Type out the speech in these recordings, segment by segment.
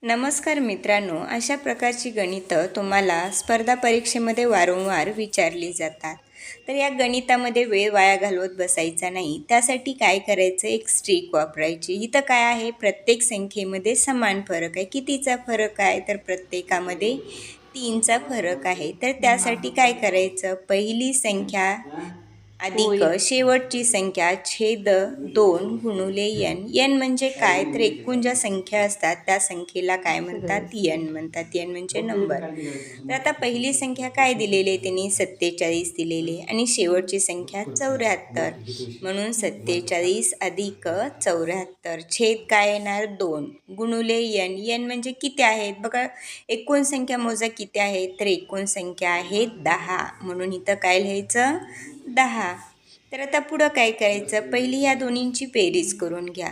नमस्कार मित्रांनो, अशा प्रकारची गणितं तुम्हाला स्पर्धा परीक्षेमध्ये वारंवार विचारली जातात. तर या गणितामध्ये वेळ वाया घालवत बसायचा नाही. त्यासाठी काय करायचं, एक स्ट्रिक वापरायची. इथं काय आहे, प्रत्येक संख्येमध्ये समान फरक आहे. कितीचा फरक आहे, तर प्रत्येकामध्ये 3चा फरक आहे. तर त्यासाठी काय करायचं, पहिली संख्या अधिक होय. शेवटची संख्या छेद 2 गुणुले n. n म्हणजे काय, तर एकूण ज्या संख्या असतात त्या संख्येला काय म्हणतात, n म्हणतात. n म्हणजे नंबर. तर आता पहिली संख्या काय दिलेली आहे त्यांनी, 47 दिलेली आहे आणि शेवटची संख्या 74, म्हणून 47 अधिक 74 छेद काय येणार, 2 गुणुले n. n म्हणजे किती आहेत बघा, एकूण संख्या मोजा किती आहेत, तर एकूण संख्या आहेत 10, म्हणून इथं काय लिहायचं, 10. तर आता पुढं काय करायचं, पहिली या दोन्हींची बेरीज करून घ्या.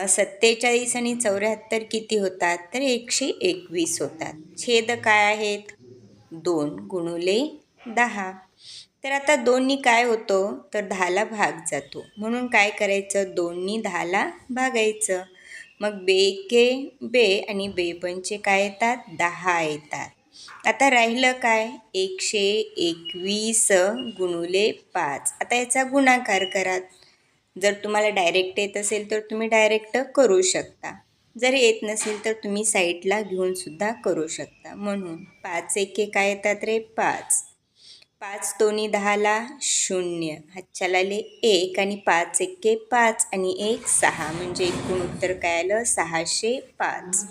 47 आणि 74 किती होतात, तर 121 होतात. छेद काय आहेत, 2 गुणुले 10. तर आता 2नी काय होतो, तर 10ला भाग जातो, म्हणून काय करायचं, 2नी 10ला भागायचं. मग बेके बे आणि बेपंचे काय येतात, 10 येतात. आता राहिलं काय, 121 गुणुले 5. आता याचा गुणाकार करा. जर तुम्हाला डायरेक्ट येत असेल तर तुम्ही डायरेक्ट करू शकता. जर येत नसेल तर तुम्ही साईडला घेऊन सुद्धा करू शकता. म्हणून 5 एके काय येतात रे, 5. 5 दोन्ही 10ला 0, हातच्याला आले 1 आणि 5 एके 5 आणि 1 6, म्हणजे एकूण उत्तर काय आलं, 605.